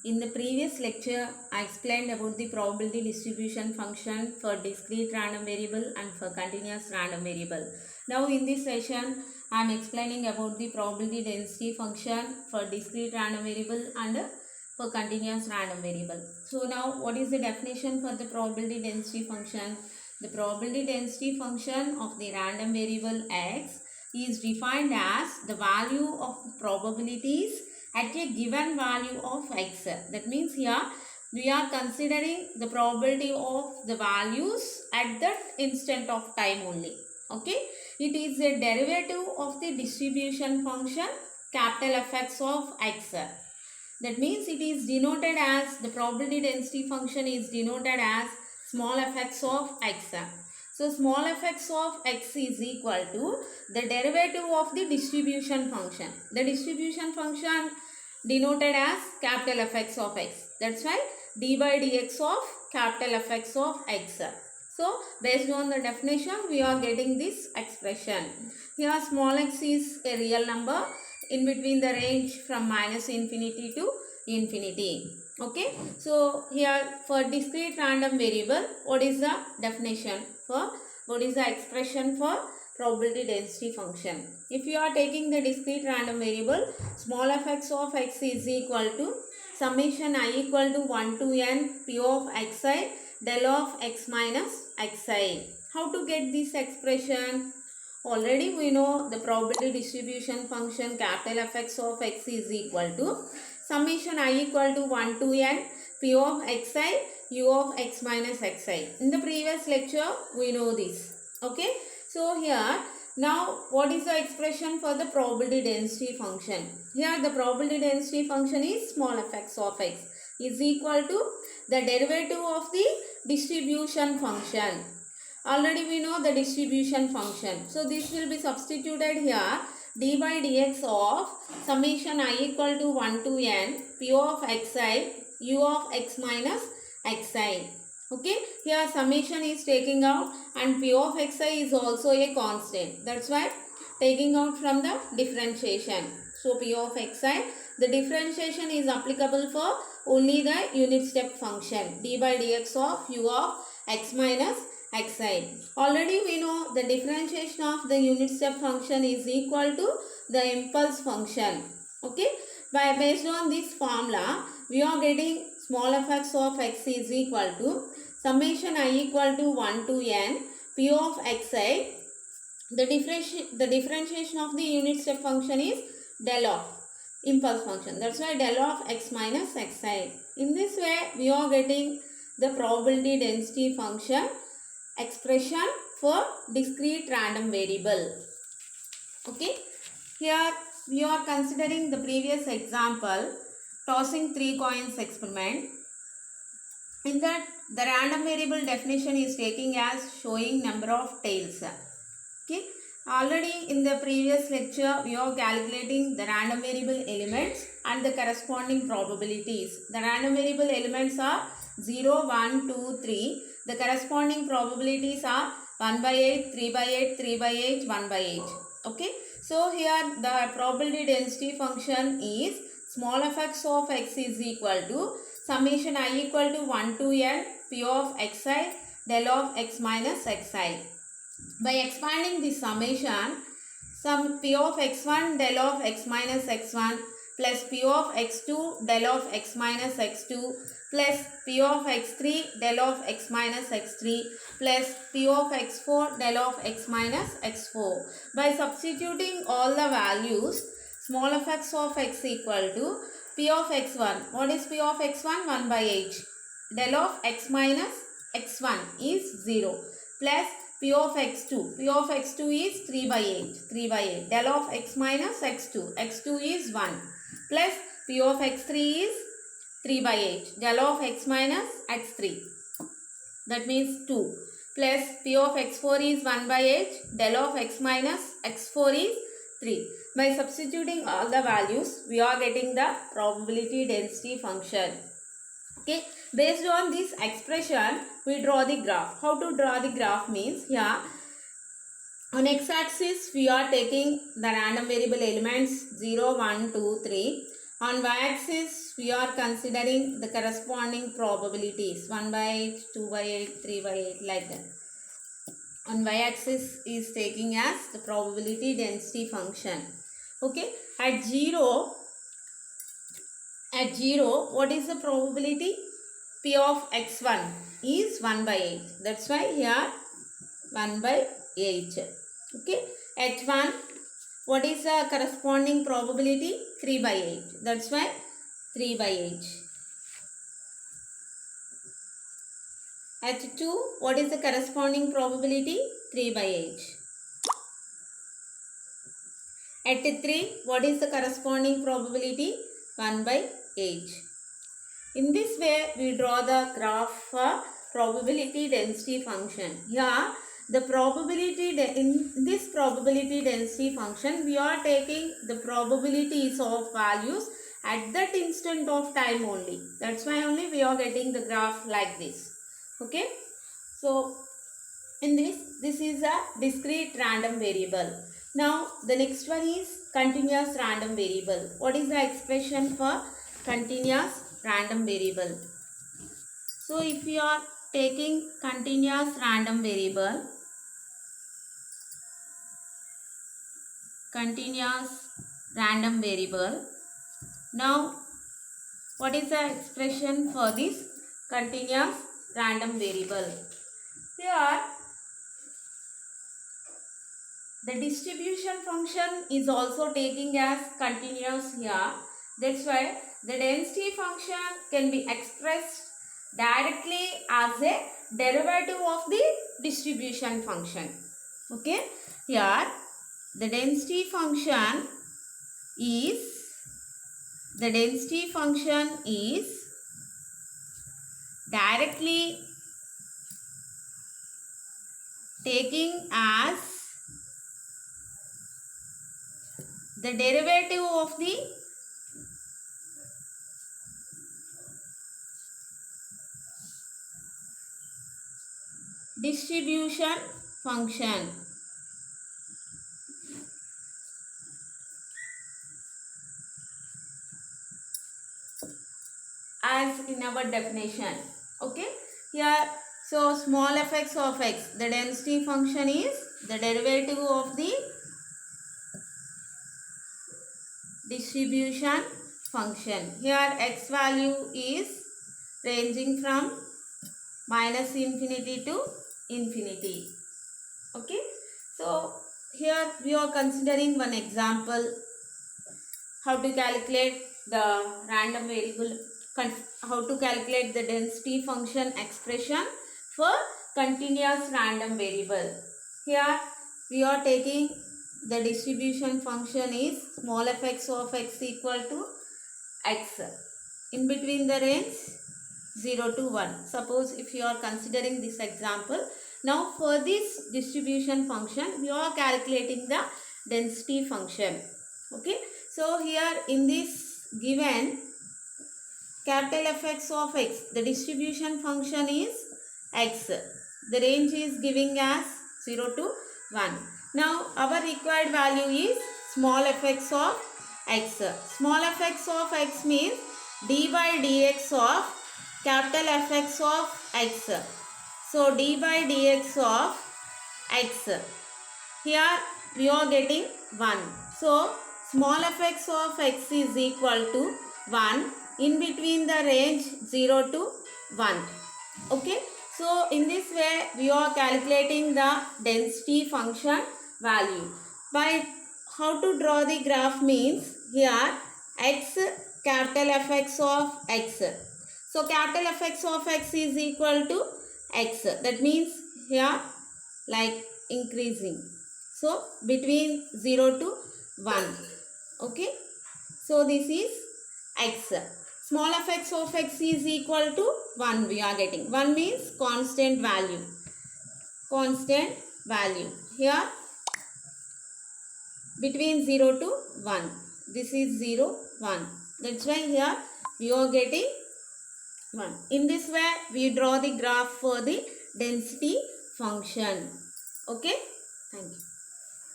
In the previous lecture, I explained about the probability distribution function for discrete random variable and for continuous random variable. Now in this session, I am explaining about the probability density function for discrete random variable and for continuous random variable. So now what is the definition for the probability density function? The probability density function of the random variable x is defined as the value of probabilities at a given value of x. That means here we are considering the probability of the values at that instant of time only. Okay, it is a derivative of the distribution function capital Fx of x. That means it is denoted as, the probability density function is denoted as small fx of x. So small fx of x is equal to the derivative of the distribution function. The distribution function denoted as capital Fx of x. That's why d by dx of capital Fx of x. So based on the definition, we are getting this expression. Here small x is a real number in between the range from minus infinity to infinity. Okay, so here for discrete random variable, what is the definition for, what is the expression for probability density function? If you are taking the discrete random variable, small fx of x is equal to summation I equal to 1 to n p of xi del of x minus xi. How to get this expression? Already we know the probability distribution function capital Fx of x is equal to summation I equal to 1 to n p of xi u of x minus xi. In the previous lecture we know this. Okay. So here now what is the expression for the probability density function? Here the probability density function is small fx of x is equal to the derivative of the distribution function. Already we know the distribution function. So this will be substituted here. D by dx of summation I equal to 1 to n p of xi u of x minus xi. Okay. Here summation is taking out and p of xi is also a constant. That's why taking out from the differentiation. So p of xi, the differentiation is applicable for only the unit step function d by dx of u of x minus xi. Already we know the differentiation of the unit step function is equal to the impulse function. Okay. Based on this formula, we are getting small fx of x is equal to summation I equal to 1 to n p of xi. The differentiation of the unit step function is del of impulse function. That's why del of x minus xi. In this way, we are getting the probability density function expression for discrete random variable. Okay. Here we are considering the previous example, tossing 3 coins experiment. In that the random variable definition is taking as showing number of tails. Okay. Already in the previous lecture we are calculating the random variable elements and the corresponding probabilities. The random variable elements are 0, 1, 2, 3. The corresponding probabilities are 1 by 8, 3 by 8, 3 by 8, 1 by 8. Okay. So here the probability density function is small fx of x is equal to summation I equal to 1 to n p of xi del of x minus xi. By expanding this summation, some p of x1 del of x minus x1 plus p of x2 del of x minus x2 plus p of x3 del of x minus x3 plus p of x4 del of x minus x4. By substituting all the values, small fx of x equal to p of x1. What is p of x1? 1 by 8. Del of x minus x1 is 0 plus p of x2. P of x2 is 3 by 8. 3 by 8. Del of x minus x2. x2 is 1. Plus p of x3 is 3 by 8. Del of x minus x3. That means 2. Plus p of x4 is 1 by 8. Del of x minus x4 is 3. By substituting all the values, we are getting the probability density function. Okay. Based on this expression, we draw the graph. How to draw the graph means, here on x-axis we are taking the random variable elements 0, 1, 2, 3. On y-axis we are considering the corresponding probabilities 1 by 8, 2 by 8, 3 by 8 like that. On y-axis is taking as the probability density function. Okay, at 0, what is the probability? P of x1 is 1 by 8. That's why here 1 by 8. Okay, at 1, what is the corresponding probability? 3 by 8. That's why 3 by 8. At 2, what is the corresponding probability? 3 by 8. At 3, what is the corresponding probability? 1 by 8. In this way, we draw the graph for probability density function. Here, the probability in this probability density function, we are taking the probabilities of values at that instant of time only. That's why only we are getting the graph like this. Okay. So, in this is a discrete random variable. Now, the next one is continuous random variable. What is the expression for continuous random variable? So, if you are taking continuous random variable, now what is the expression for this continuous random variable? Here, the distribution function is also taking as continuous here. That's why the density function can be expressed directly as a derivative of the distribution function. Okay. Here, the density function is directly taking as the derivative of the distribution function. As in our definition. Okay. Here, so small fx of x, the density function is the derivative of the distribution function. Here x value is ranging from minus infinity to infinity. Okay. So here we are considering one example how to calculate the random variable, how to calculate the density function expression for continuous random variable. Here we are taking the distribution function is small fx of x equal to x in between the range 0 to 1. Suppose if you are considering this example, now for this distribution function we are calculating the density function. Okay. So here in this given capital Fx of x, the distribution function is x. The range is giving as 0 to 1. Now our required value is small fx of x. Small fx of x means d by dx of capital Fx of x. So d by dx of x. Here we are getting 1. So small fx of x is equal to 1 in between the range 0 to 1. Okay. So in this way we are calculating the density function value. By how to draw the graph means here x capital Fx of x. So capital Fx of x is equal to x. That means here like increasing. So between 0 to 1. Okay. So this is x. Small fx of x is equal to 1 we are getting. 1 means constant value. Constant value. Here between 0 to 1. This is 0, 1. That's why here we are getting 1. In this way we draw the graph for the density function. Okay. Thank you.